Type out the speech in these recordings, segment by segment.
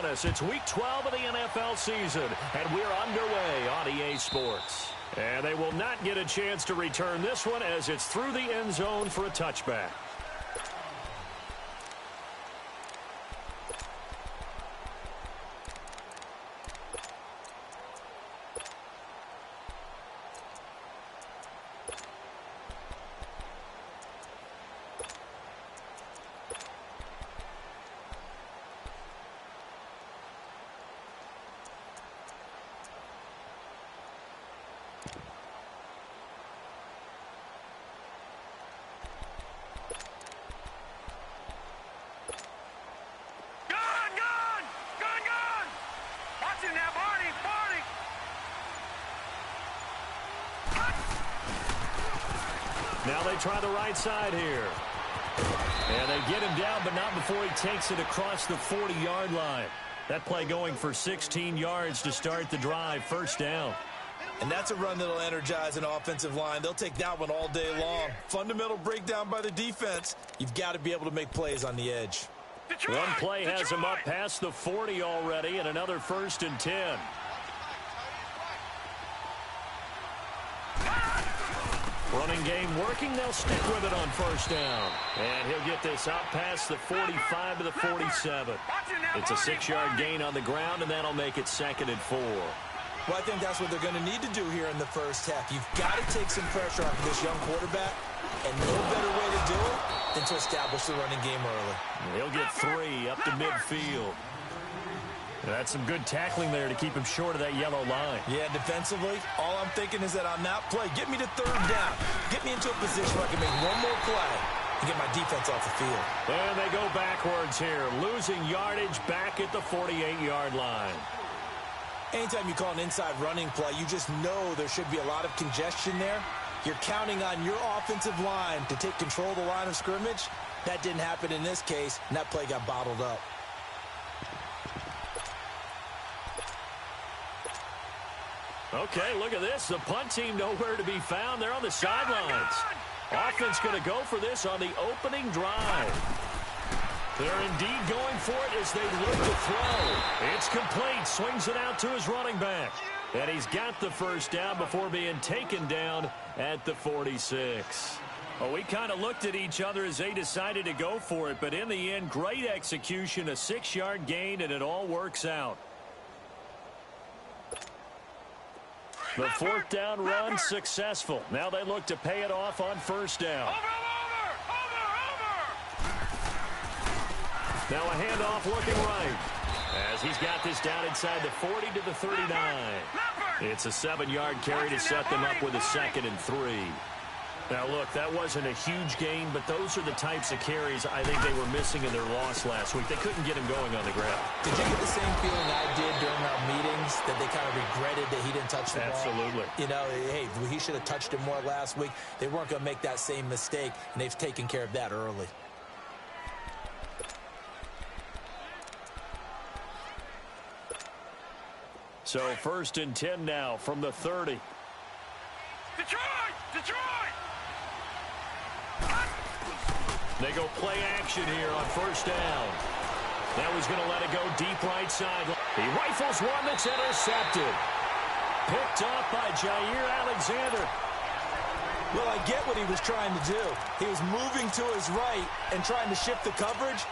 on us. It's Week 12 of the NFL season, and we're underway on EA Sports. And they will not get a chance to return this one as it's through the end zone for a touchback. Now they try the right side here. And they get him down, but not before he takes it across the 40-yard line. That play going for 16 yards to start the drive, first down. And that's a run that'll energize an offensive line. They'll take that one all day long. Fundamental breakdown by the defense. You've got to be able to make plays on the edge. One play has him up past the 40 already, and another 1st and 10. Running game working. They'll stick with it on first down. And he'll get this out past the 45 to the 47. It's a 6-yard gain on the ground, and that'll make it 2nd and 4. Well, I think that's what they're going to need to do here in the first half. You've got to take some pressure off this young quarterback, and no better way to do it than to establish the running game early. He'll get 3 up to midfield. That's some good tackling there to keep him short of that yellow line. Yeah, defensively, all I'm thinking is that on that play, get me to 3rd down. Get me into a position where I can make one more play and get my defense off the field. And they go backwards here, losing yardage back at the 48-yard line. Anytime you call an inside running play, you just know there should be a lot of congestion there. You're counting on your offensive line to take control of the line of scrimmage. That didn't happen in this case, and that play got bottled up. Okay, look at this. The punt team nowhere to be found. They're on the sidelines. Offense going to go for this on the opening drive. They're indeed going for it as they look to throw. It's complete. Swings it out to his running back. And he's got the first down before being taken down at the 46. Well, we kind of looked at each other as they decided to go for it. But in the end, great execution, a 6-yard gain, and it all works out. The 4th down run successful. Now they look to pay it off on first down. Now a handoff looking right as he's got this down inside the 40 to the 39. It's a 7-yard carry to set them up with a 2nd and 3. Now, look, that wasn't a huge gain, but those are the types of carries I think they were missing in their loss last week. They couldn't get him going on the ground. Did you get the same feeling I did during our meetings, that they kind of regretted that he didn't touch the ball? Absolutely. You know, hey, he should have touched it more last week. They weren't going to make that same mistake, and they've taken care of that early. So 1st and 10 now from the 30. Detroit! They go play action here on first down. Now he's going to let it go deep right side. He rifles one that's intercepted. Picked off by Jair Alexander. Well, I get what he was trying to do. He was moving to his right and trying to shift the coverage,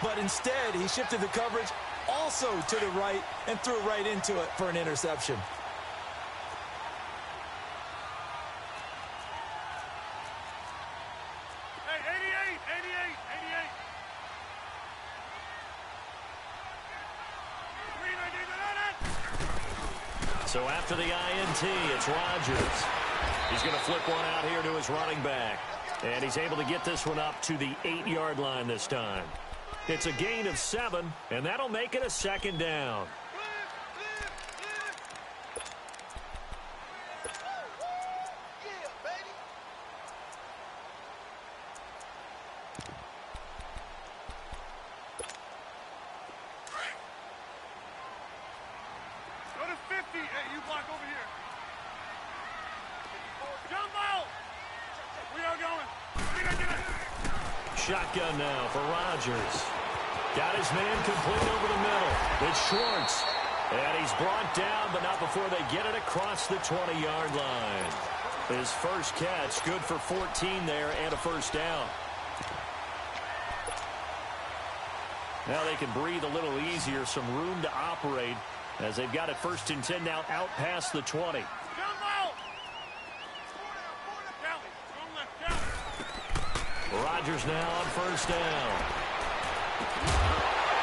but instead he shifted the coverage also to the right and threw right into it for an interception. So after the INT, it's Rodgers. He's going to flip one out here to his running back. And he's able to get this one up to the 8-yard line this time. It's a gain of 7, and that'll make it a 2nd down. Shotgun now for Rodgers. Got his man complete over the middle. It's Schwartz. And he's brought down, but not before they get it across the 20-yard line. His first catch, good for 14 there and a first down. Now they can breathe a little easier, some room to operate as they've got it 1st and 10 now out past the 20. Rodgers now on 1st down.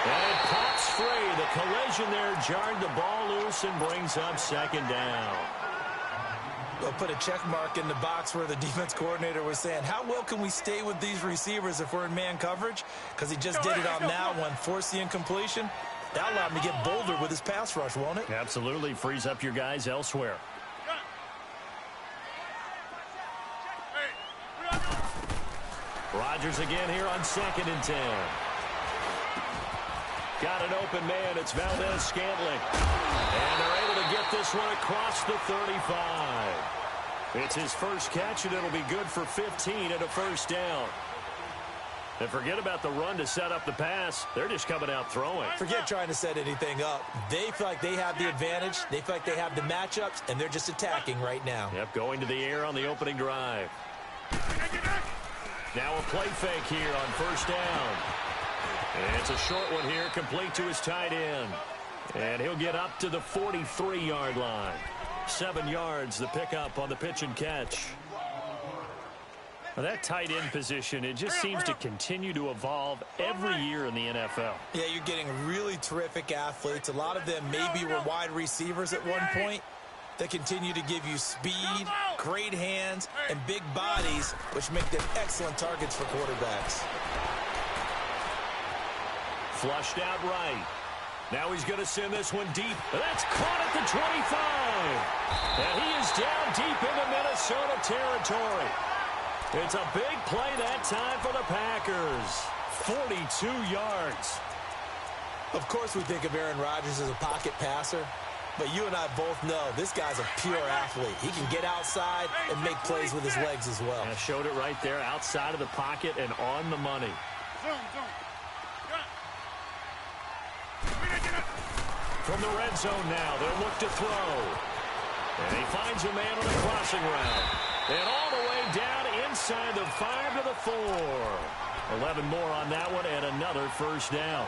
And it pops free. The collision there jarred the ball loose and brings up 2nd down. We'll put a check mark in the box where the defense coordinator was saying, how well can we stay with these receivers if we're in man coverage? Because he just did it on that one, forced the incompletion. That allowed him to get bolder with his pass rush, won't it? Absolutely. Frees up your guys elsewhere. Rodgers again here on 2nd and 10. Got an open man. It's Valdez-Scantling. And they're able to get this one across the 35. It's his first catch, and it'll be good for 15 and a first down. And forget about the run to set up the pass. They're just coming out throwing. Forget trying to set anything up. They feel like they have the advantage. They feel like they have the matchups, and they're just attacking right now. Yep, going to the air on the opening drive. Now a play fake here on 1st down. And it's a short one here, complete to his tight end. And he'll get up to the 43-yard line. 7 yards, the pickup on the pitch and catch. Now that tight end position, it just seems to continue to evolve every year in the NFL. Yeah, you're getting really terrific athletes. A lot of them maybe were wide receivers at one point. They continue to give you speed, great hands, and big bodies, which make them excellent targets for quarterbacks. Flushed out right. Now he's going to send this one deep. That's caught at the 25. And he is down deep into Minnesota territory. It's a big play that time for the Packers. 42 yards. Of course we think of Aaron Rodgers as a pocket passer. But you and I both know this guy's a pure athlete. He can get outside and make plays with his legs as well. Yeah, showed it right there, outside of the pocket and on the money. From the red zone now, they'll look to throw. And he finds a man on a crossing route. And all the way down inside the 5 to the 4. 11 more on that one and another first down.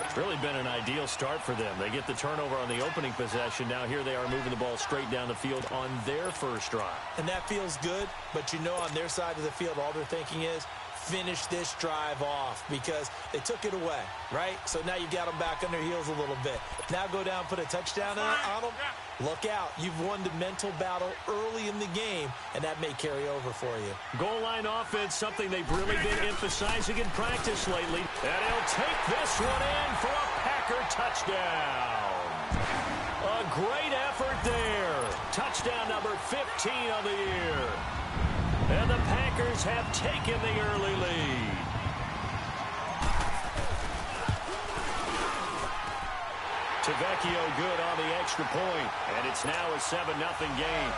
It's really been an ideal start for them. They get the turnover on the opening possession. Now here they are moving the ball straight down the field on their first drive. And that feels good, but you know on their side of the field all they're thinking is finish this drive off because they took it away, right? So now you got them back on their heels a little bit. Now go down, put a touchdown on them. Look out. You've won the mental battle early in the game, and that may carry over for you. Goal line offense, something they've really been emphasizing in practice lately. And he'll take this one in for a Packer touchdown. A great effort there. Touchdown number 15 of the year. And the Packers have taken the early lead. Tavecchio good on the extra point, and it's now a 7-0 game.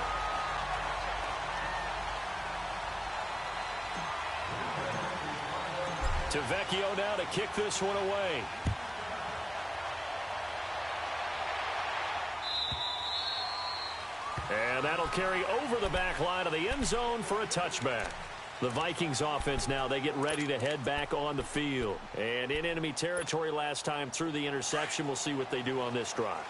Tavecchio now to kick this one away. And that'll carry over the back line of the end zone for a touchback. The Vikings offense now, they get ready to head back on the field. And in enemy territory last time through the interception. We'll see what they do on this drive.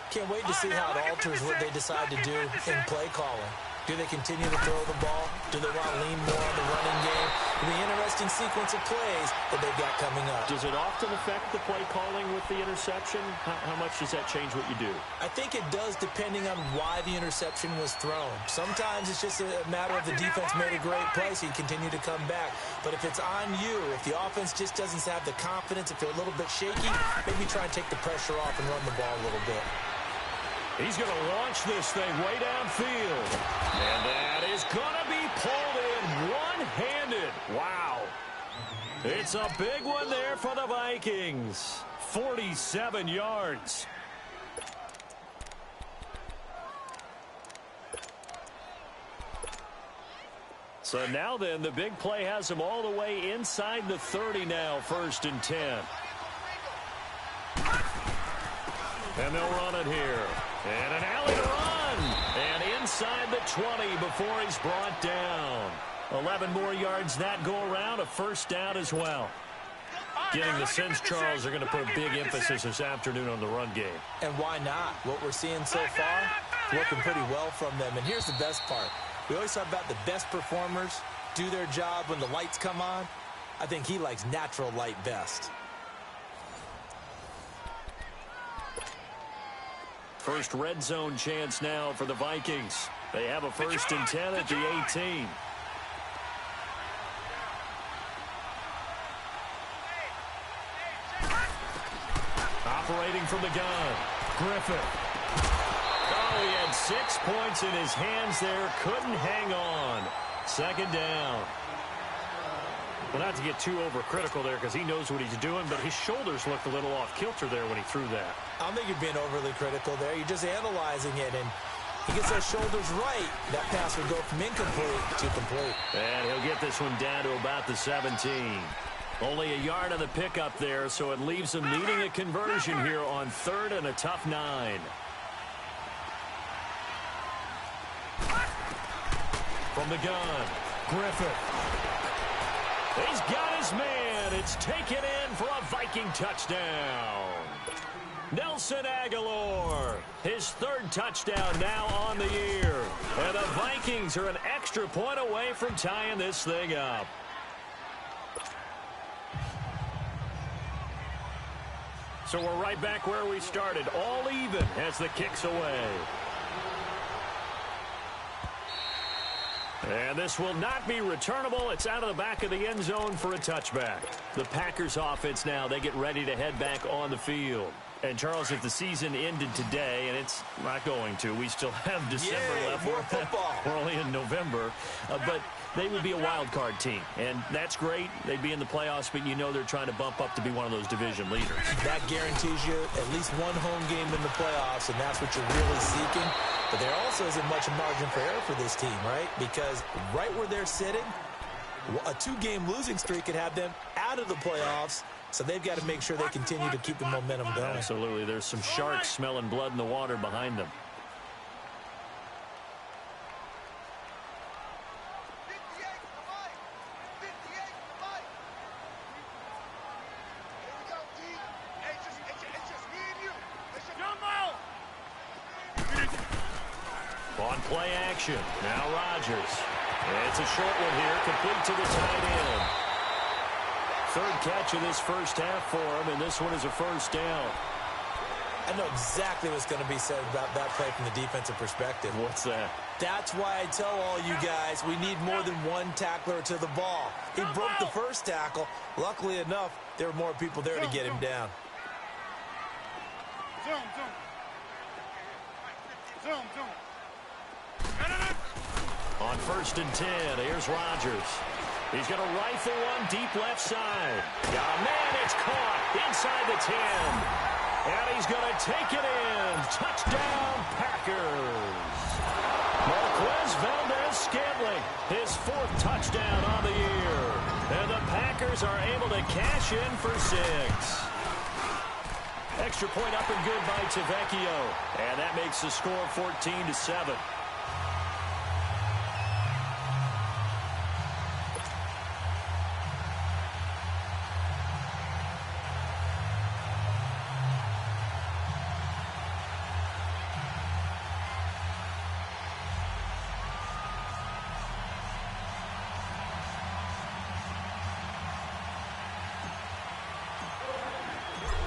Can't wait to see how it alters what they decide to do in play calling. Do they continue to throw the ball? Do they want to lean more on the running game? It'll be an interesting sequence of plays that they've got coming up. Does it often affect the play calling with the interception? How much does that change what you do? I think it does depending on why the interception was thrown. Sometimes it's just a matter of the defense made a great play, so you continue to come back. But if it's on you, if the offense just doesn't have the confidence, if they're a little bit shaky, maybe try and take the pressure off and run the ball a little bit. He's going to launch this thing way downfield. And that is going to be pulled in one-handed. Wow. It's a big one there for the Vikings. 47 yards. So now then, the big play has them all the way inside the 30 now, 1st and 10. And they'll run it here. And an alley to run. And inside the 20 before he's brought down. 11 more yards that go around. A first down as well. Getting the sense, Charles, are going to put a big emphasis this afternoon on the run game. And why not? What we're seeing so far, working pretty well from them. And here's the best part. We always talk about the best performers do their job when the lights come on. I think he likes natural light best. First red zone chance now for the Vikings. They have a 1st and 10 at the 18. Operating from the gun, Griffith. Oh, he had 6 points in his hands there. Couldn't hang on. 2nd down. Well, not to get too overcritical there because he knows what he's doing, but his shoulders looked a little off kilter there when he threw that. I don't think you're being overly critical there. You're just analyzing it, and he gets those shoulders right. That pass would go from incomplete to complete. And he'll get this one down to about the 17. Only a yard on the pickup there, so it leaves him needing a conversion here on 3rd and a tough 9. From the gun, Griffith. He's got his man. It's taken in for a Viking touchdown. Nelson Aguilar, his 3rd touchdown now on the year. And the Vikings are an extra point away from tying this thing up. So we're right back where we started, all even as the kick's away. And this will not be returnable. It's out of the back of the end zone for a touchback. The Packers offense now, they get ready to head back on the field. And, Charles, if the season ended today, and it's not going to, we still have December left. More football. We're only in November. But they would be a wild card team. And that's great. They'd be in the playoffs, but you know they're trying to bump up to be one of those division leaders. That guarantees you at least one home game in the playoffs, and that's what you're really seeking. But there also isn't much margin for error for this team, right? Because right where they're sitting, a 2-game losing streak could have them out of the playoffs. So they've got to make sure they continue to keep the momentum going. Absolutely. There's some sharks smelling blood in the water behind them. On play action. Now Rodgers. It's a short one here. Complete to the tight end. 3rd catch of this first half for him, and this one is a first down. I know exactly what's going to be said about that play from the defensive perspective. What's that? That's why I tell all you guys we need more than one tackler to the ball. He broke the first tackle. Luckily enough, there were more people there to get him down. On 1st and 10, here's Rodgers. He's going to rifle one deep left side. Got a man, it's caught inside the 10. And he's going to take it in. Touchdown, Packers. Marquez Valdez-Scantling, his 4th touchdown on the year. And the Packers are able to cash in for 6. Extra point up and good by Tavecchio. And that makes the score 14-7.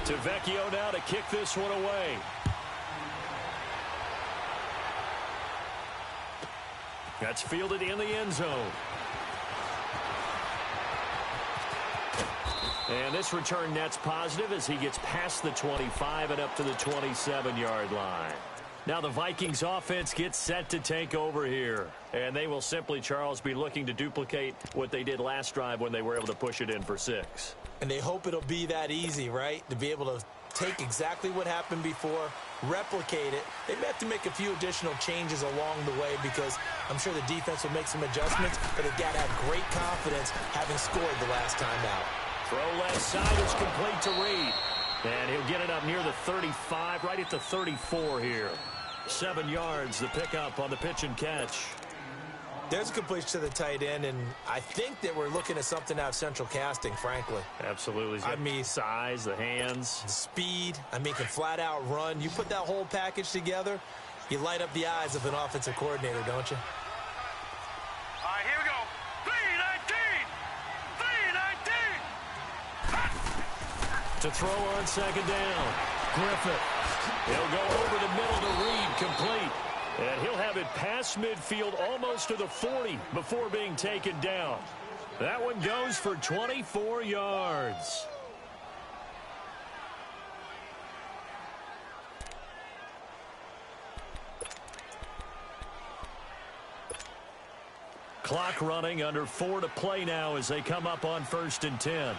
Tavecchio now to kick this one away. That's fielded in the end zone. And this return net's positive as he gets past the 25 and up to the 27-yard line. Now the Vikings offense gets set to take over here. And they will simply, Charles, be looking to duplicate what they did last drive when they were able to push it in for 6. And they hope it'll be that easy, right? To be able to take exactly what happened before, replicate it. They may have to make a few additional changes along the way because I'm sure the defense will make some adjustments, but they've got to have great confidence having scored the last time out. Throw left side is complete to Reed. And he'll get it up near the 35, right at the 34 here. 7 yards, the pickup on the pitch and catch. There's a completion to the tight end, and I think that we're looking at something out of central casting, frankly. Absolutely. I mean, size, the hands. The speed. I mean, can flat out run. You put that whole package together, you light up the eyes of an offensive coordinator, don't you? All right, here we go. 3-19. 3-19. To throw on second down. Griffith. He'll go over the middle to Reed, complete. And he'll have it past midfield almost to the 40 before being taken down. That one goes for 24 yards. Clock running, under 4 to play now as they come up on 1st and 10.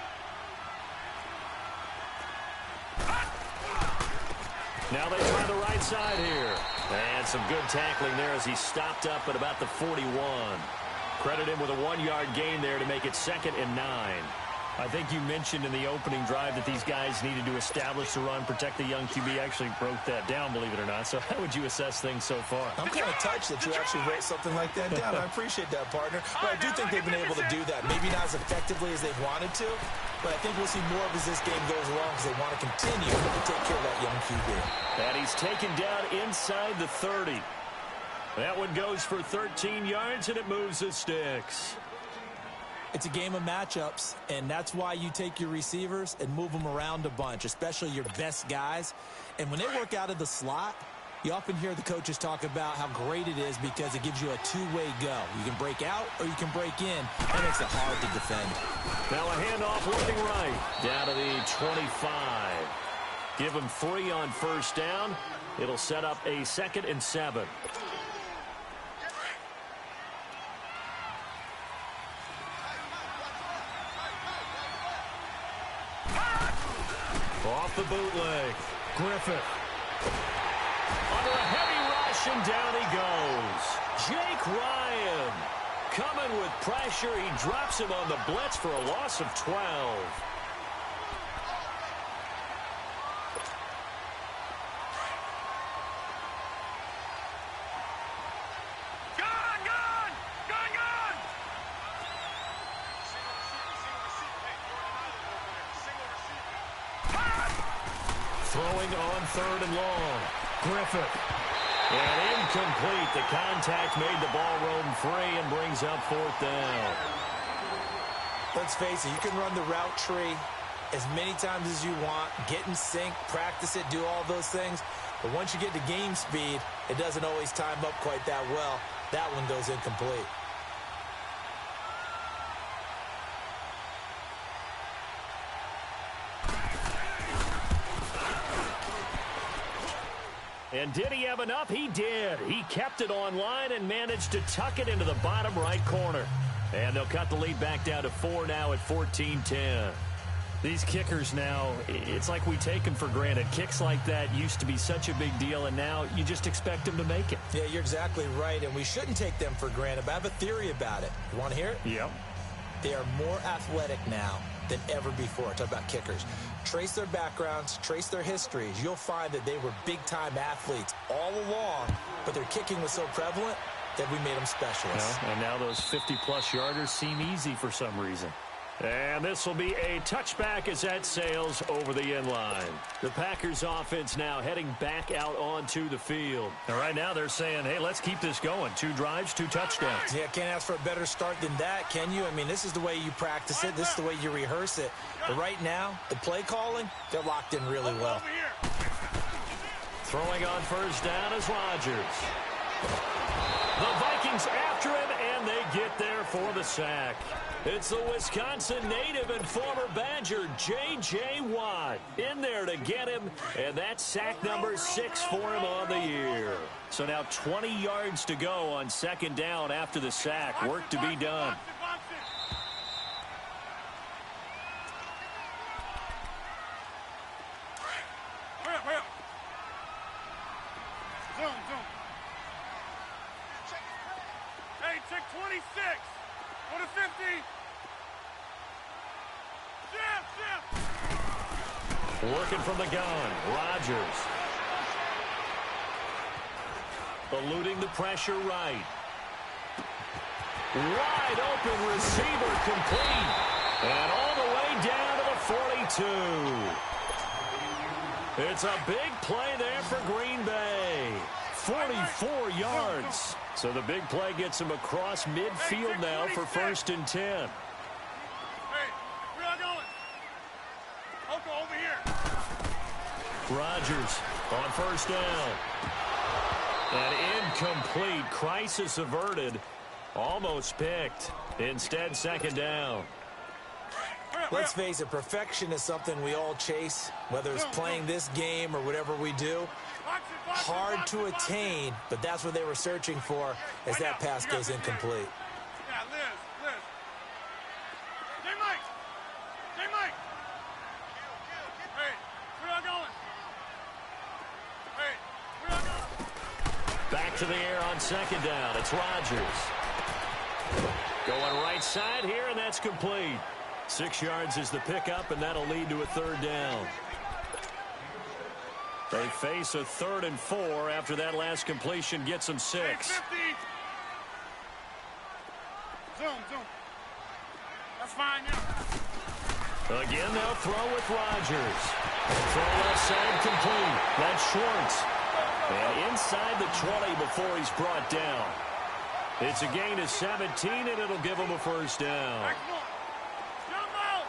Now they try the right side here. And some good tackling there as he stopped up at about the 41. Credit him with a 1-yard gain there to make it 2nd and 9. I think you mentioned in the opening drive that these guys needed to establish the run, protect the young QB. Actually wrote that down, believe it or not. So how would you assess things so far? I'm kind of touched that you actually wrote something like that down. I appreciate that, partner. But I do think they've been able to do that. Maybe not as effectively as they've wanted to, but I think we'll see more of as this game goes along because they want to continue to take care of that young QB. And he's taken down inside the 30. That one goes for 13 yards, and it moves the sticks. It's a game of matchups, and that's why you take your receivers and move them around a bunch, especially your best guys. And when they work out of the slot, you often hear the coaches talk about how great it is because it gives you a two-way go. You can break out or you can break in. That makes it hard to defend. Now a handoff looking right, down to the 25. Give them 3 on 1st down. It'll set up a 2nd and 7. Off the bootleg. Griffith. Under a heavy rush, and down he goes. Jake Ryan coming with pressure. He drops him on the blitz for a loss of 12. Throwing on 3rd and long. Griffith. And incomplete. The contact made the ball roam free and brings up 4th down. Let's face it, you can run the route tree as many times as you want, get in sync, practice it, do all those things. But once you get to game speed, it doesn't always time up quite that well. That one goes incomplete. And did he have enough? He did. He kept it online and managed to tuck it into the bottom right corner. And they'll cut the lead back down to 4 now at 14-10. These kickers now, it's like we take them for granted. Kicks like that used to be such a big deal, and now you just expect them to make it. Yeah, you're exactly right, and we shouldn't take them for granted, but I have a theory about it. You want to hear it? Yep. They are more athletic now than ever before. Talk about kickers. Trace their backgrounds, trace their histories. You'll find that they were big-time athletes all along, but their kicking was so prevalent that we made them specialists. Yeah, and now those 50-plus yarders seem easy for some reason. And this will be a touchback as that sails over the end line. The Packers offense now heading back out onto the field. And right now they're saying, hey, let's keep this going. 2 drives, 2 touchdowns. Yeah, can't ask for a better start than that, can you? I mean, this is the way you practice it. This is the way you rehearse it. But right now, the play calling, they're locked in really well. Throwing on 1st down is Rodgers. The Vikings after him, and they get there for the sack. It's the Wisconsin native and former Badger, J.J. Watt, in there to get him, and that's sack number 6 for him on the year. So now 20 yards to go on 2nd down after the sack. Work to be done. Hey, check 26. Go to 50. Shift. Working from the gun, Rodgers. Eluding the pressure right. Wide open receiver complete. And all the way down to the 42. It's a big play there for Green Bay. 44 yards. So the big play gets him across midfield now for 1st and 10. Hey, where are you going? Oko, over here. Rodgers on 1st down. And incomplete. Crisis averted. Almost picked. Instead, 2nd down. Let's face it, perfection is something we all chase, whether it's playing this game or whatever we do. Hard to attain, but that's what they were searching for as that pass goes incomplete. Yeah, Liz. Hey, Mike. Hey, where are you going? Hey, where are you going? Back to the air on 2nd down. It's Rodgers. Going right side here, and that's complete. 6 yards is the pickup, and that'll lead to a 3rd down. They face a 3rd and 4 after that last completion gets them 6. Hey, 50. Zoom. That's fine, yeah. Again, they'll throw with Rodgers. Throw left side complete. That's Schwartz. And inside the 20 before he's brought down. It's a gain of 17, and it'll give him a 1st down. Hey, come on. Jumbo.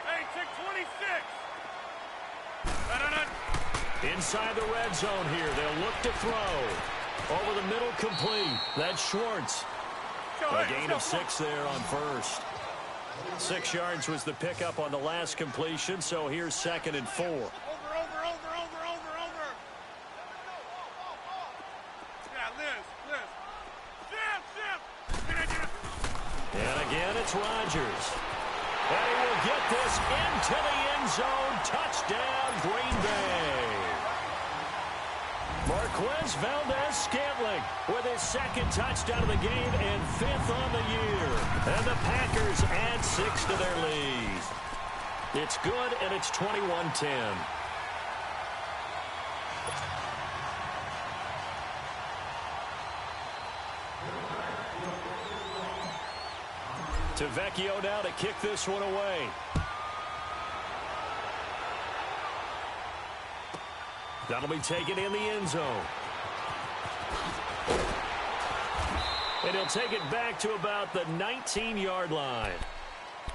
Hey, take 26. Inside the red zone here. They'll look to throw. Over the middle complete. That's Schwartz. A gain of 6 there on 1st. 6 yards was the pickup on the last completion, so here's 2nd and 4. Over. Yeah, Liz. Zip. And again, it's Rodgers. And he will get this into the end zone. Touchdown, Green Bay. Marquez Valdez-Scantling with his 2nd touchdown of the game and 5th on the year. And the Packers add 6 to their lead. It's good, and it's 21-10. To Vecchio now to kick this one away. That'll be taken in the end zone. And he'll take it back to about the 19-yard line.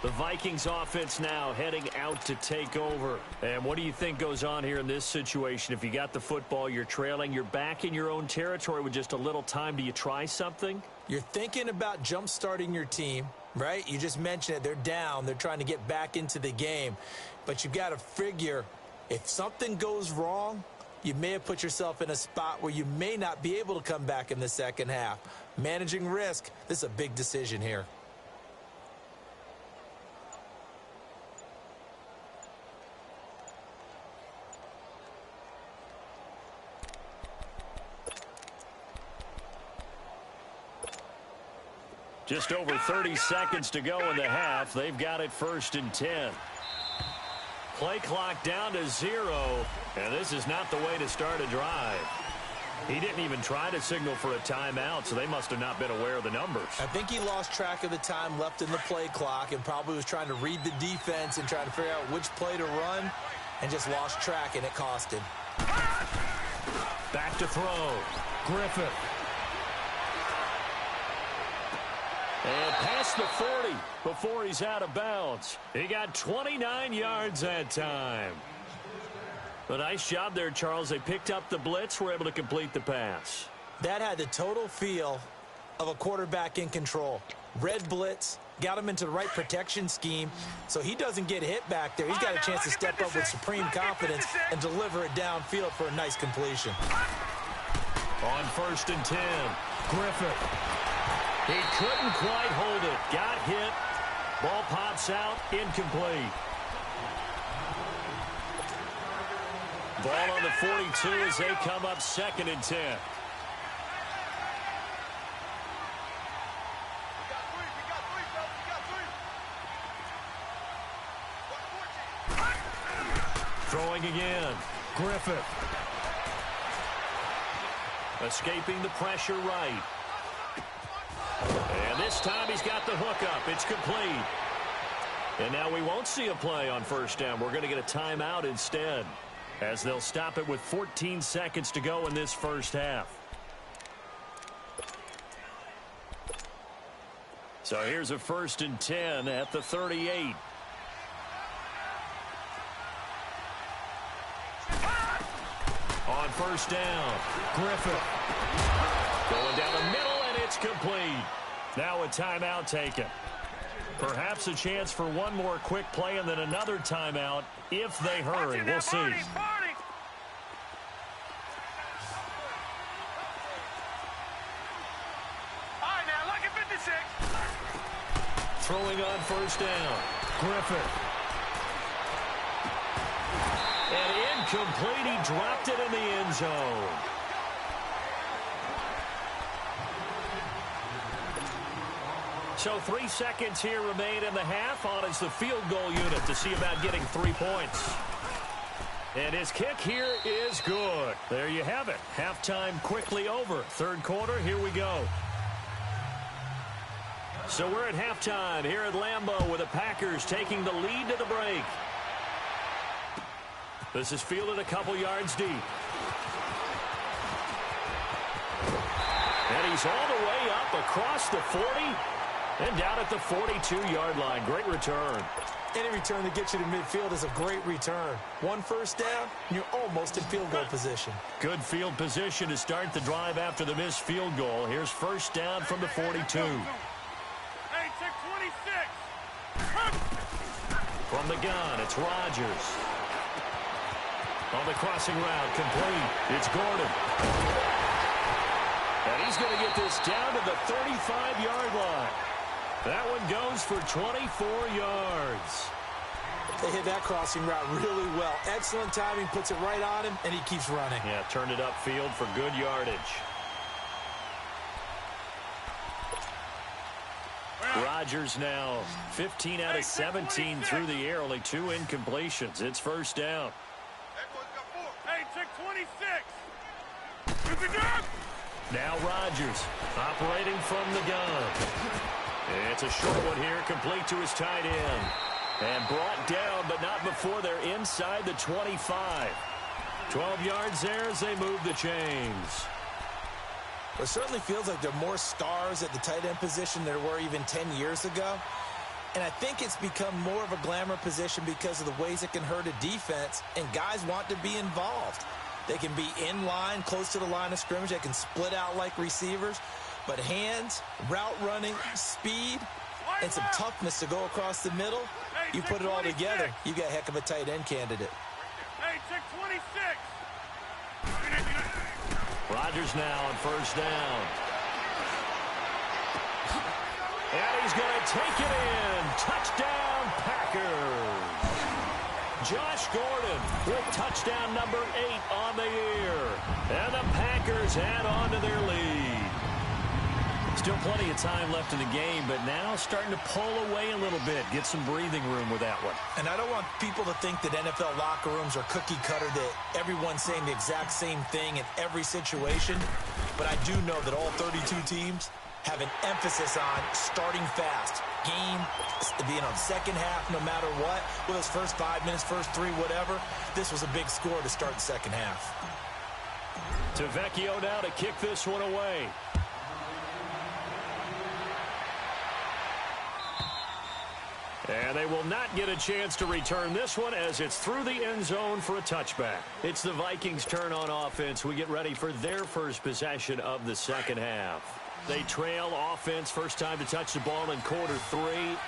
The Vikings offense now heading out to take over. And what do you think goes on here in this situation? If you got the football, you're trailing, you're back in your own territory with just a little time. Do you try something? You're thinking about jump-starting your team, right? You just mentioned it. They're down. They're trying to get back into the game. But you've got to figure if something goes wrong, you may have put yourself in a spot where you may not be able to come back in the 2nd half. Managing risk, this is a big decision here. Just over 30 seconds to go in the half. They've got it 1st and 10. Play clock down to 0, and this is not the way to start a drive. He didn't even try to signal for a timeout, so they must have not been aware of the numbers. I think he lost track of the time left in the play clock and probably was trying to read the defense and trying to figure out which play to run and just lost track, and it cost him. Back to throw. Griffith. And past the 40 before he's out of bounds. He got 29 yards that time. A nice job there, Charles. They picked up the blitz, were able to complete the pass. That had the total feel of a quarterback in control. Red blitz, got him into the right protection scheme, so he doesn't get hit back there. He's got a chance to step up with supreme confidence and deliver it downfield for a nice completion. On 1st and 10, Griffith. He couldn't quite hold it. Got hit. Ball pops out. Incomplete. Ball on the 42 as they come up 2nd and 10. throwing again. Griffith. Escaping the pressure right. And this time he's got the hook up. It's complete. And now we won't see a play on first down. We're going to get a timeout instead, as they'll stop it with 14 seconds to go in this first half. So here's a 1st and 10 at the 38. On first down, Griffith. Going down the middle, and it's complete. Now a timeout taken. Perhaps a chance for one more quick play and then another timeout if they hurry. We'll see. All right, now look at 56. Throwing on first down, Griffith. And incomplete. He dropped it in the end zone. So 3 seconds here remain in the half. On is the field goal unit to see about getting 3 points. And his kick here is good. There you have it. Halftime quickly over. Third quarter, here we go. So we're at halftime here at Lambeau with the Packers taking the lead to the break. This is fielded a couple yards deep. And he's all the way up across the 40 and down at the 42-yard line. Great return. Any return that gets you to midfield is a great return. 1 first down, you're almost in field goal position. Good field position to start the drive after the missed field goal. Here's first down from the 42. Hey, check 26. From the gun, it's Rodgers. On the crossing route, complete. It's Gordon. And he's going to get this down to the 35-yard line. That one goes for 24 yards. They hit that crossing route really well. Excellent timing, puts it right on him, and he keeps running. Yeah, turned it upfield for good yardage. Rodgers now 15 out of 17 through the air, only 2 incompletions. It's first down. Hey, check 26. Now Rodgers operating from the gun. It's a short one here, complete to his tight end. And brought down, but not before they're inside the 25. 12 yards there as they move the chains. It certainly feels like there are more stars at the tight end position than there were even 10 years ago. And I think it's become more of a glamour position because of the ways it can hurt a defense, and guys want to be involved. They can be in line, close to the line of scrimmage. They can split out like receivers. But hands, route running, speed, and some toughness to go across the middle, you put it all together, you got a heck of a tight end candidate. Hey, check 26. Rodgers now on first down. And he's going to take it in. Touchdown, Packers. Josh Gordon with touchdown number 8 on the year. And the Packers add on to their lead. Still plenty of time left in the game, but now starting to pull away a little bit. Get some breathing room with that one. And I don't want people to think that NFL locker rooms are cookie cutter, that everyone's saying the exact same thing in every situation. But I do know that all 32 teams have an emphasis on starting fast. Game, second half, no matter what. With those first 5 minutes, first 3, whatever. This was a big score to start the second half. Vecchio now to kick this one away. And they will not get a chance to return this one as it's through the end zone for a touchback. It's the Vikings' turn on offense. We get ready for their first possession of the second half. They trail offense, first time to touch the ball in quarter 3,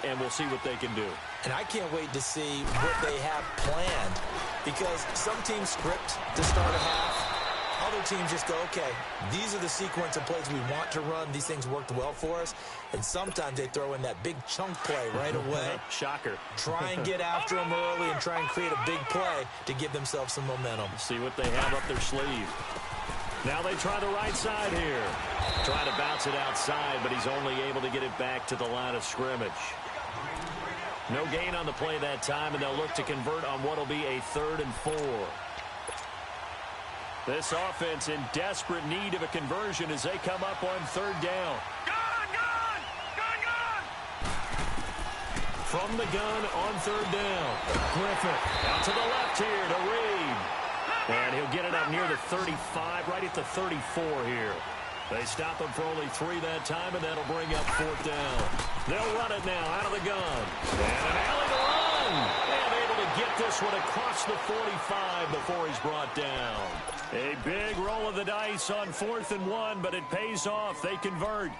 and we'll see what they can do. And I can't wait to see what they have planned, because some teams script to start a half. Other teams just go, okay, these are the sequence of plays we want to run. These things worked well for us. And sometimes they throw in that big chunk play right away. Shocker. Try and get after them early and try and create a big play to give themselves some momentum. See what they have up their sleeve. Now they try the right side here. Trying to bounce it outside, but he's only able to get it back to the line of scrimmage. No gain on the play that time, and they'll look to convert on what will be a 3rd and 4. This offense in desperate need of a conversion as they come up on 3rd down. Gun! From the gun on 3rd down. Griffith out to the left here to Reed. And he'll get it up near the 35, right at the 34 here. They stop him for only 3 that time, and that'll bring up 4th down. They'll run it now out of the gun. And an alley to run. And able to get this one across the 45 before he's brought down. A big roll of the dice on 4th and 1, but it pays off. They convert.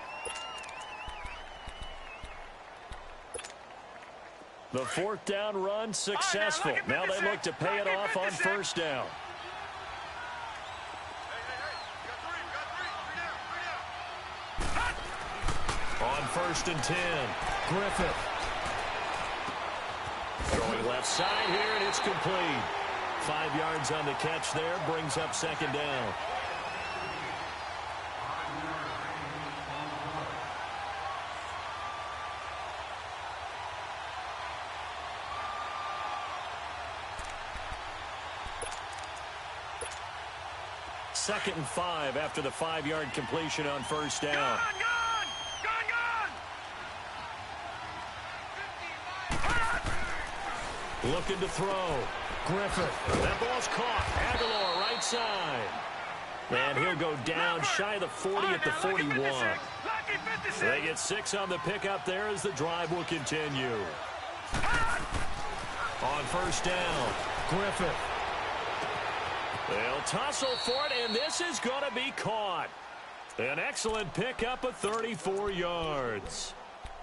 The 4th down run successful. Now they look to pay it off on 1st down. On 1st and 10, Griffith. Going left side here, and it's complete. 5 yards on the catch there, brings up 2nd down. Second and 5 after the 5-yard completion on 1st down. Looking to throw. Griffith. That ball's caught. Aguilar right side. And he'll go down shy of the 40 at the 41. They get 6 on the pickup there as the drive will continue. On 1st down, Griffith. They'll tussle for it, and this is going to be caught. An excellent pickup of 34 yards.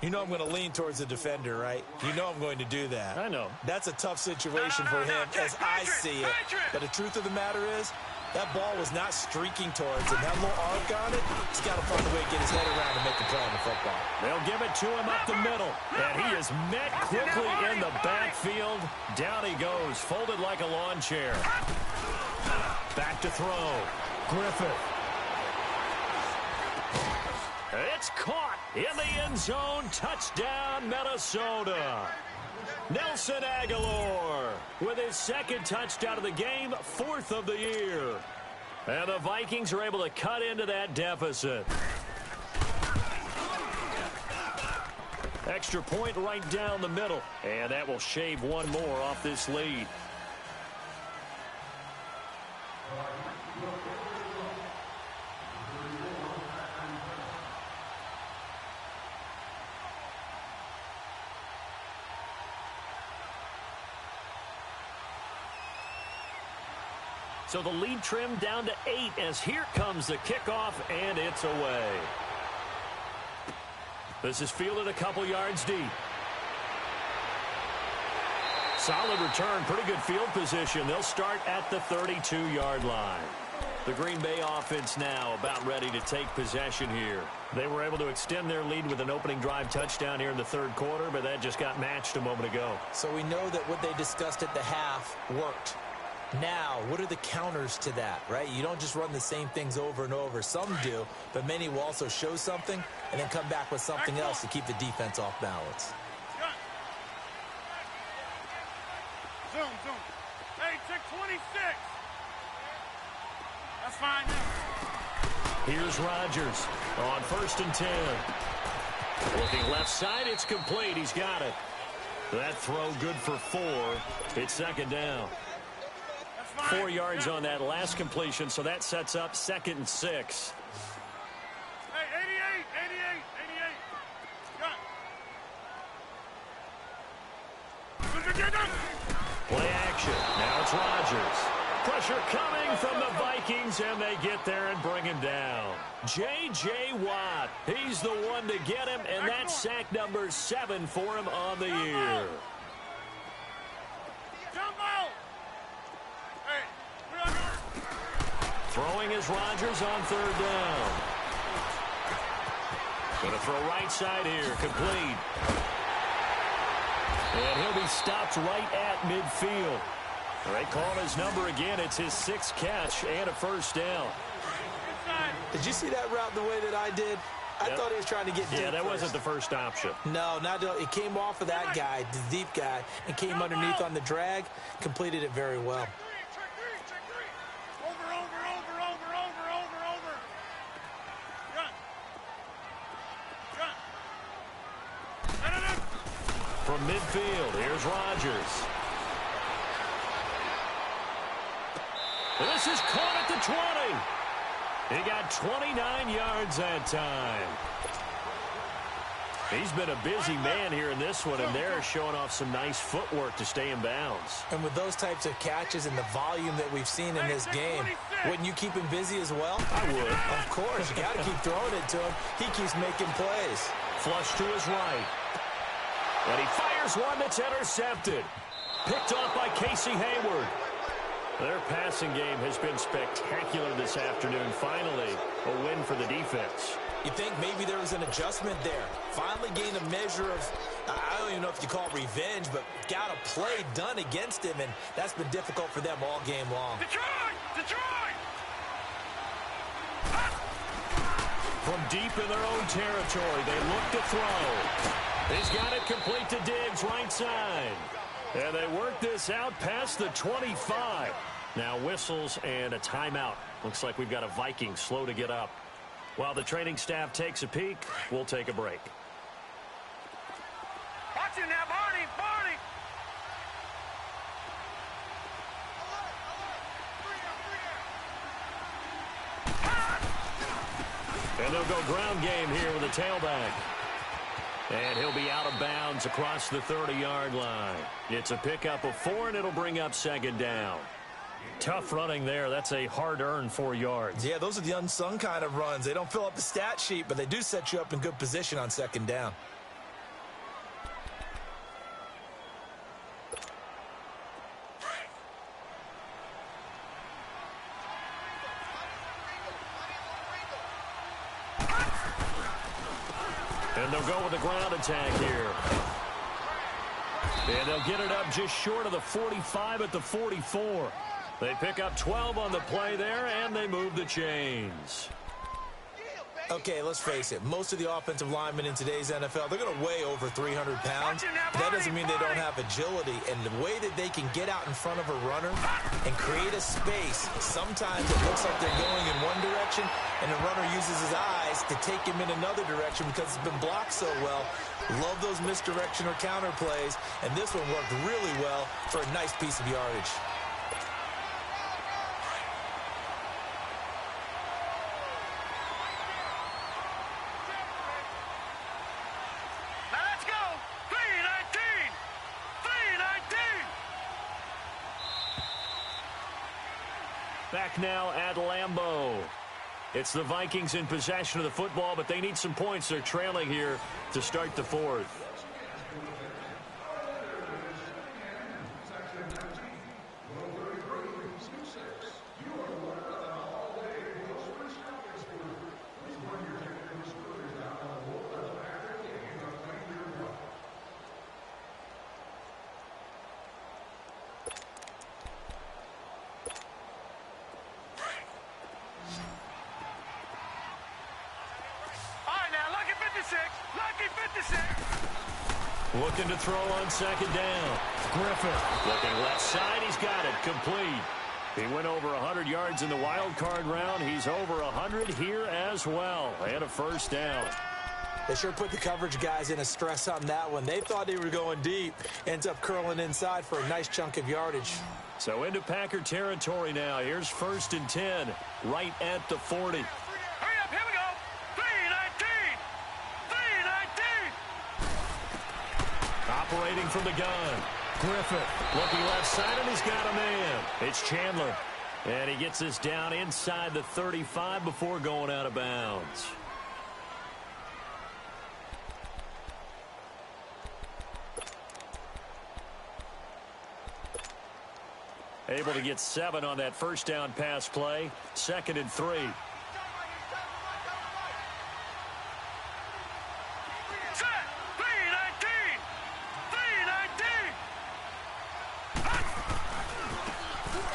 You know I'm going to lean towards the defender, right? You know I'm going to do that. I know. That's a tough situation for him as I see it. But the truth of the matter is, that ball was not streaking towards him. That little arc on it, he's got to find a way to get his head around and make a play on the football. They'll give it to him up the middle. And he is met quickly in the backfield. Down he goes, folded like a lawn chair. Back to throw. Griffith. It's caught in the end zone. Touchdown, Minnesota. Nelson Aguilar with his 2nd touchdown of the game, 4th of the year. And the Vikings are able to cut into that deficit. Extra point right down the middle. And that will shave 1 more off this lead. So the lead trimmed down to 8 as here comes the kickoff, and it's away. This is fielded a couple yards deep. Solid return, pretty good field position. They'll start at the 32-yard line. The Green Bay offense now about ready to take possession here. They were able to extend their lead with an opening drive touchdown here in the 3rd quarter, but that just got matched a moment ago. So we know that what they discussed at the half worked. Now, what are the counters to that, right? You don't just run the same things over and over. Some do, but many will also show something and then come back with something else to keep the defense off balance. Zoom. Hey, check 26. That's fine now. Here's Rodgers on 1st and 10. Looking left side, it's complete. He's got it. That throw good for 4. It's 2nd down. 4 yards on that last completion, so that sets up 2nd and 6. Hey, 88. Play action. Now it's Rodgers. Pressure coming from the Vikings, and they get there and bring him down. J.J. Watt, he's the one to get him, and that's sack number 7 for him on the year. Throwing is Rodgers on 3rd down. Going to throw right side here, complete. And he'll be stopped right at midfield. They call his number again. It's his 6th catch and a 1st down. Did you see that route the way that I did? I thought he was trying to get deep. Yeah, that first. wasn't the first option. No, it came off of that guy, the deep guy, and came underneath on the drag, completed it very well. Check green. Over. Run. From midfield, here's Rodgers. This is caught at the 20. He got 29 yards that time. He's been a busy man here in this one, and they're showing off some nice footwork to stay in bounds. And with those types of catches and the volume that we've seen in this game, wouldn't you keep him busy as well? I would. Of course. You got to keep throwing it to him. He keeps making plays. Flush to his right. And he fires one that's intercepted. Picked off by Casey Hayward. Their passing game has been spectacular this afternoon. Finally, a win for the defense. You think maybe there was an adjustment there. Finally gained a measure of, I don't even know if you call it revenge, but got a play done against him, and that's been difficult for them all game long. Detroit! From deep in their own territory, they look to throw. He's got it complete to Diggs, right side. And they work this out past the 25. Now whistles and a timeout. Looks like we've got a Viking slow to get up. While the training staff takes a peek, we'll take a break. Watch it now, Barney! And they'll go ground game here with a tailback. And he'll be out of bounds across the 30-yard line. It's a pickup of 4, and it'll bring up second down. Tough running there. That's a hard-earned 4 yards. Yeah, those are the unsung kind of runs. They don't fill up the stat sheet, but they do set you up in good position on second down. And they'll go with the ground attack here. And they'll get it up just short of the 45 at the 44. They pick up 12 on the play there, and they move the chains. Okay, let's face it. Most of the offensive linemen in today's NFL, they're going to weigh over 300 pounds. That doesn't mean they don't have agility. And the way that they can get out in front of a runner and create a space, sometimes it looks like they're going in one direction, and the runner uses his eyes to take him in another direction because it's been blocked so well. Love those misdirection or counter plays, and this one worked really well for a nice piece of yardage. Back now at Lambeau. It's the Vikings in possession of the football, but they need some points. They're trailing here to start the fourth. Looking to throw on second down. Griffith looking left side. He's got it complete. He went over 100 yards in the wild card round. He's over 100 here as well. And a first down. They sure put the coverage guys in a stress on that one. They thought they were going deep. Ends up curling inside for a nice chunk of yardage. So into Packer territory now. Here's 1st and 10 right at the 40. Hurry up, here we go. 3-19. Operating from the gun. Griffith looking left side, and he's got a man. It's Chandler. And he gets this down inside the 35 before going out of bounds. Able to get 7 on that first down pass play. 2nd and 3.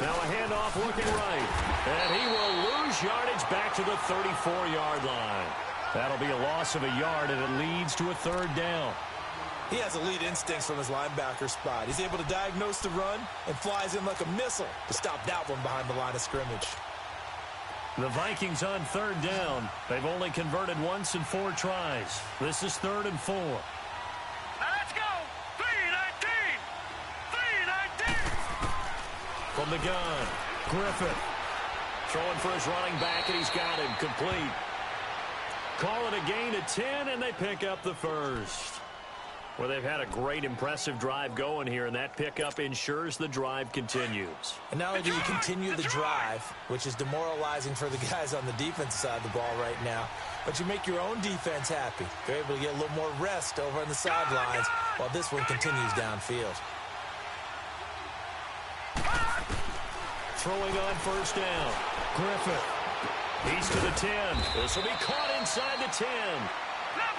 Now a handoff looking right. And he will lose yardage back to the 34-yard line. That'll be a loss of a yard, and it leads to a third down. He has elite instincts from his linebacker spot. He's able to diagnose the run and flies in like a missile to stop that one behind the line of scrimmage. The Vikings on third down. They've only converted once in 4 tries. This is 3rd and 4. Let's go! 3-19! 3-19! From the gun, Griffith. Throwing for his running back, and he's got him complete. Call it a gain of 10, and they pick up the first. Well, they've had a great, impressive drive going here, and that pickup ensures the drive continues. And not only do you continue the drive, which is demoralizing for the guys on the defense side of the ball right now, but you make your own defense happy. They're able to get a little more rest over on the sidelines while this one continues downfield. Throwing on first down, Griffith. He's to the 10. This will be caught inside the 10.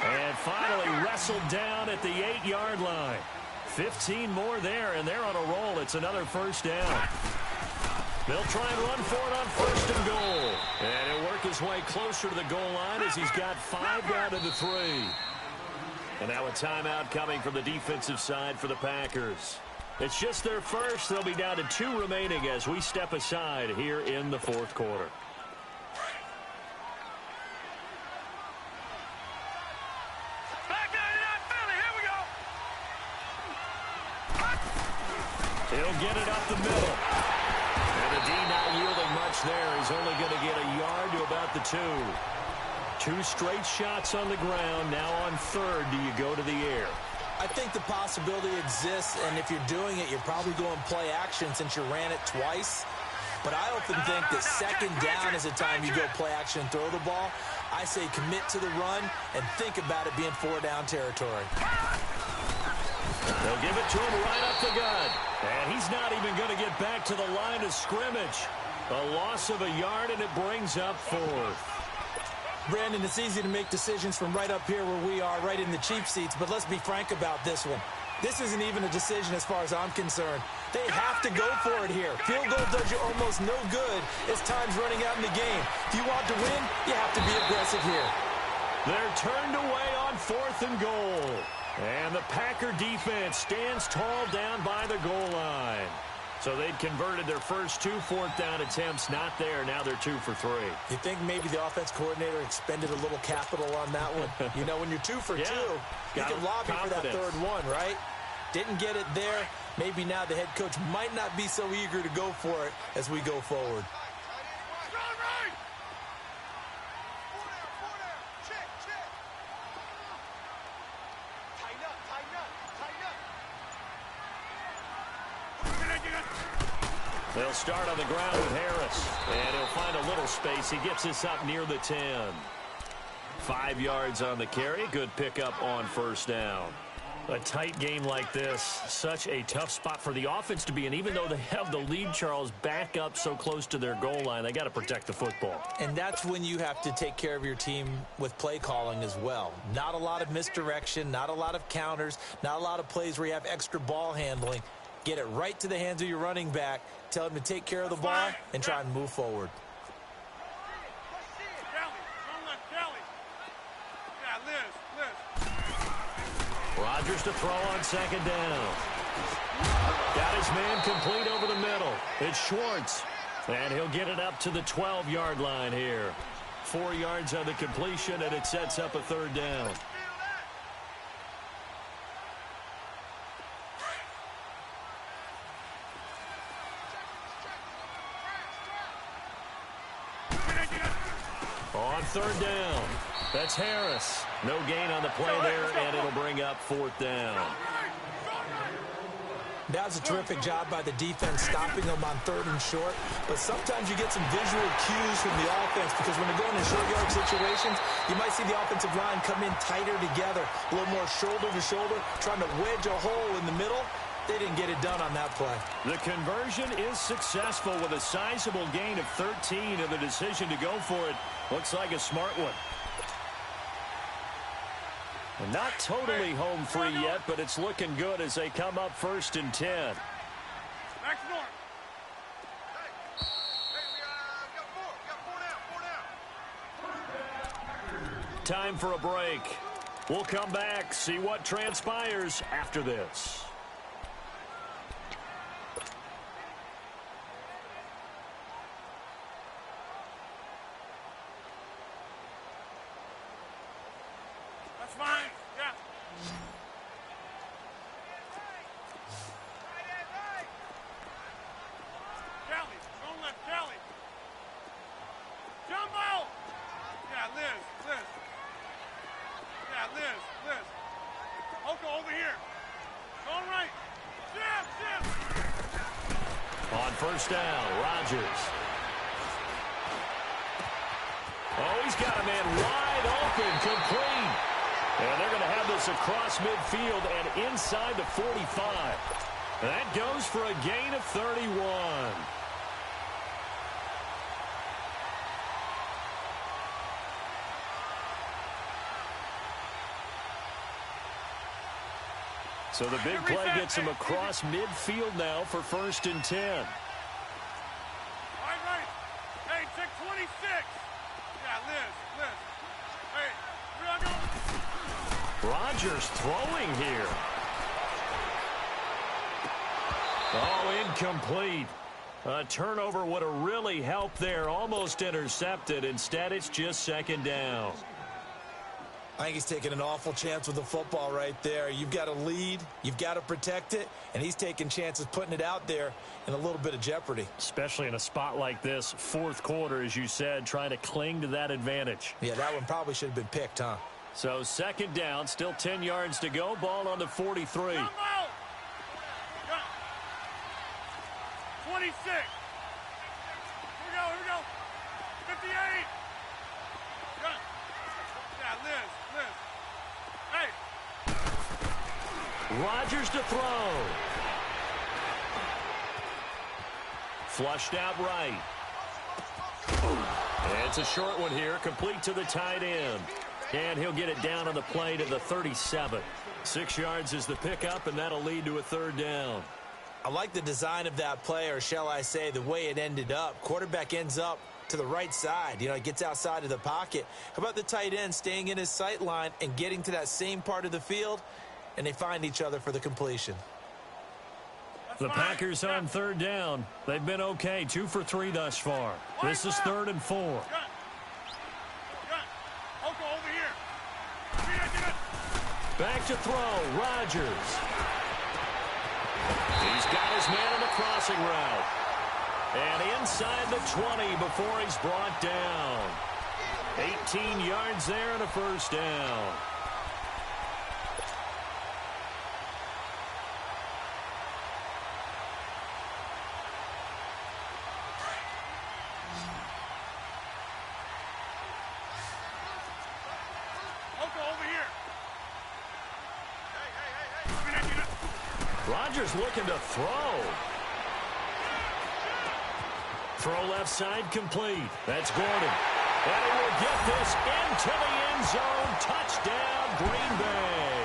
And finally wrestled down at the 8-yard line. 15 more there, and they're on a roll. It's another first down. They'll try and run for it on 1st and goal. And he'll work his way closer to the goal line as he's got 5 down to the 3. And now a timeout coming from the defensive side for the Packers. It's just their first. They'll be down to 2 remaining as we step aside here in the 4th quarter. He'll get it up the middle. And the D not yielding much there. He's only going to get a yard to about the 2. 2 straight shots on the ground. Now on 3rd, do you go to the air? I think the possibility exists, and if you're doing it, you're probably going play action since you ran it twice. But I often think that 2nd down is the time you go play action and throw the ball. I say commit to the run and think about it being 4-down territory. They'll give it to him right up the gut. And he's not even going to get back to the line of scrimmage. A loss of a yard, and it brings up 4th. Brandon, it's easy to make decisions from right up here where we are, right in the cheap seats, but let's be frank about this one. This isn't even a decision as far as I'm concerned. They have to go for it here. Field goal does you almost no good as time's running out in the game. If you want to win, you have to be aggressive here. They're turned away on 4th and goal. And the Packer defense stands tall down by the goal line. So they'd converted their first 2 4th-down attempts. Not there. Now they're 2 for 3. You think maybe the offense coordinator expended a little capital on that one? You know, when you're 2 for 2, you can lobby for that 3rd one, right? Didn't get it there. Maybe now the head coach might not be so eager to go for it as we go forward. They'll start on the ground with Harris, and he'll find a little space. He gets this up near the 10. 5 yards on the carry. Good pickup on 1st down. A tight game like this, such a tough spot for the offense to be in. Even though they have the lead, Charles, back up so close to their goal line, they got to protect the football. And that's when you have to take care of your team with play calling as well. Not a lot of misdirection, not a lot of counters, not a lot of plays where you have extra ball handling. Get it right to the hands of your running back. Tell him to take care of the ball and try and move forward. Rodgers to throw on 2nd down. Got his man complete over the middle. It's Schwartz. And he'll get it up to the 12-yard line here. 4 yards on the completion, and it sets up a 3rd down. On 3rd down, that's Harris. No gain on the play there, and it'll bring up 4th down. That was a terrific job by the defense stopping them on 3rd and short. But sometimes you get some visual cues from the offense because when they're going in short yard situations, you might see the offensive line come in tighter together, a little more shoulder to shoulder, trying to wedge a hole in the middle. They didn't get it done on that play. The conversion is successful with a sizable gain of 13, and the decision to go for it looks like a smart one. Not totally home free yet, but it's looking good as they come up 1st and 10. Time for a break. We'll come back, see what transpires after this. That's fine. Yeah. Kelly, don't let Kelly. Jumbo! Yeah, Liz. Yeah, Liz. Oko, over here. Going right. Jim. On first down, Rodgers. Oh, he's got a man wide open, complete. And they're going to have this across midfield and inside the 45. That goes for a gain of 31. So the big play gets him across midfield now for 1st and 10. Right. Hey, check 26. Yeah, Liz. Hey, we are going. Rodgers throwing here. Oh, incomplete. A turnover would have really helped there. Almost intercepted. Instead, it's just 2nd down. I think he's taking an awful chance with the football right there. You've got to lead, you've got to protect it, and he's taking chances putting it out there in a little bit of jeopardy. Especially in a spot like this, 4th quarter, as you said, trying to cling to that advantage. Yeah, that one probably should have been picked, huh? So 2nd down, still 10 yards to go. Ball on the 43. Jumbo! 26. Here we go. 58. Yeah, Liz. Hey. Rodgers to throw. Flushed out right. And it's a short one here, complete to the tight end. And he'll get it down on the play to the 37. 6 yards is the pickup, and that'll lead to a 3rd down. I like the design of that play, or shall I say the way it ended up. Quarterback ends up to the right side. He gets outside of the pocket. How about the tight end staying in his sight line and getting to that same part of the field, and they find each other for the completion. The Packers on 3rd down. They've been okay, 2 for 3 thus far. This is 3rd and 4. Oko, over here. Back to throw, Rodgers. He's got his man on the crossing route. And inside the 20 before he's brought down. 18 yards there and a 1st down. Rodgers looking to throw. Throw left side complete. That's Gordon. And he will get this into the end zone. Touchdown, Green Bay.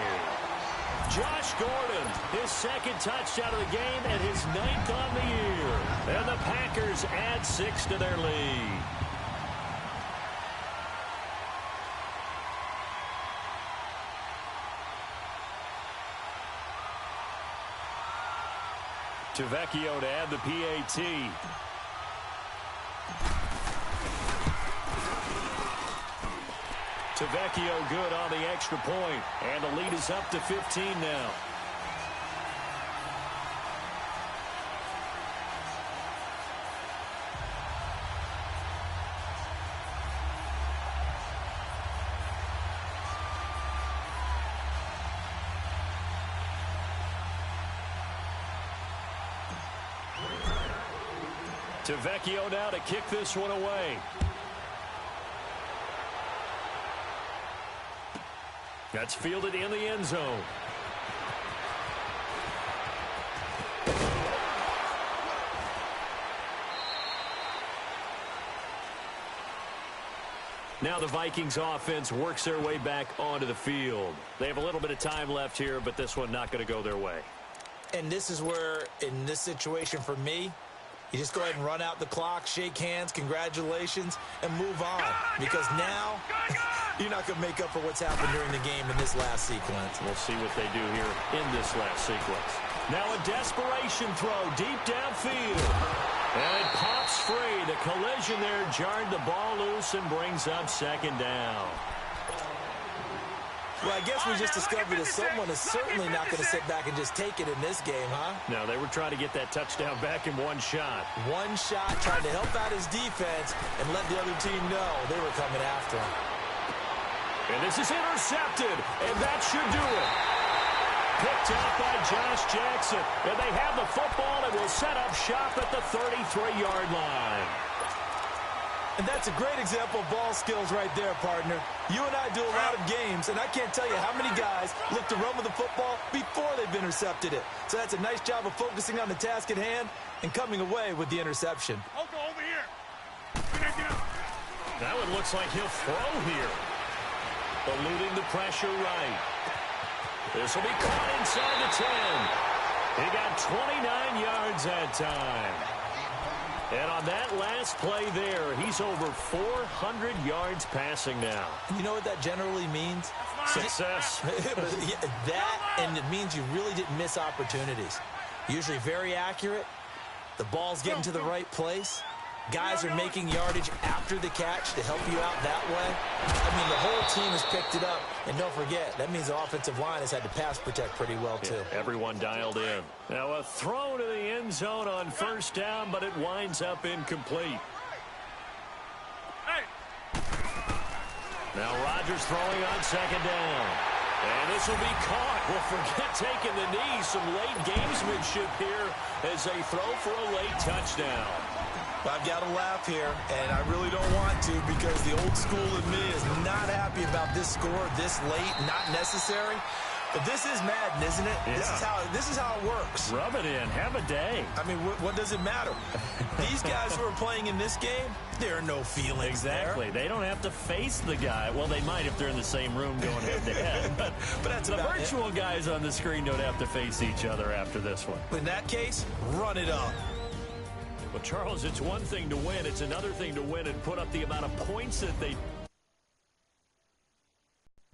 Josh Gordon, his 2nd touchdown of the game and his 9th on the year. And the Packers add 6 to their lead. Tavecchio to add the PAT. Tavecchio good on the extra point. And the lead is up to 15 now. Tavecchio now to kick this one away. That's fielded in the end zone. Now the Vikings offense works their way back onto the field. They have a little bit of time left here, but this one not going to go their way. And this is where, in this situation for me, you just go ahead and run out the clock, shake hands, congratulations, and move on. Because now You're not going to make up for what's happened during the game in this last sequence. We'll see what they do here in this last sequence. Now a desperation throw deep downfield. And it pops free. The collision there jarred the ball loose and brings up second down. Well, I guess we just discovered that someone is certainly not going to sit back and just take it in this game, huh? No, they were trying to get that touchdown back in one shot. One shot, trying to help out his defense and let the other team know they were coming after him. And this is intercepted, and that should do it. Picked up by Josh Jackson. And they have the football and will set up shop at the 33-yard line. And that's a great example of ball skills right there, partner. You and I do a lot of games, and I can't tell you how many guys look to run with the football before they've intercepted it. So that's a nice job of focusing on the task at hand and coming away with the interception. Oko, over here. Get up. That one looks like he'll throw here. Eluding the pressure right. This will be caught inside the 10. He got 29 yards that time. And on that last play there, he's over 400 yards passing now. You know what that generally means? Success. That, and it means you really didn't miss opportunities. Usually very accurate. The ball's getting to the right place. Guys are making yardage after the catch to help you out that way. I mean, the whole team has picked it up. And don't forget, that means the offensive line has had to pass protect pretty well, too. Yeah, everyone dialed in. Now a throw to the end zone on first down, but it winds up incomplete. Hey. Now Rodgers throwing on second down. And this will be caught. Well, forget taking the knee. Some late gamesmanship here as they throw for a late touchdown. I've got to laugh here, and I really don't want to because the old school in me is not happy about this score this late, not necessary. But this is Madden, isn't it? Yeah. This is how it works. Rub it in. Have a day. I mean, what does it matter? These guys who are playing in this game, there are no feelings Exactly. there. They don't have to face the guy. Well, they might if they're in the same room going head-to-head. But that's the about virtual guys on the screen don't have to face each other after this one. In that case, run it up. Well, Charles, it's one thing to win. It's another thing to win and put up the amount of points that they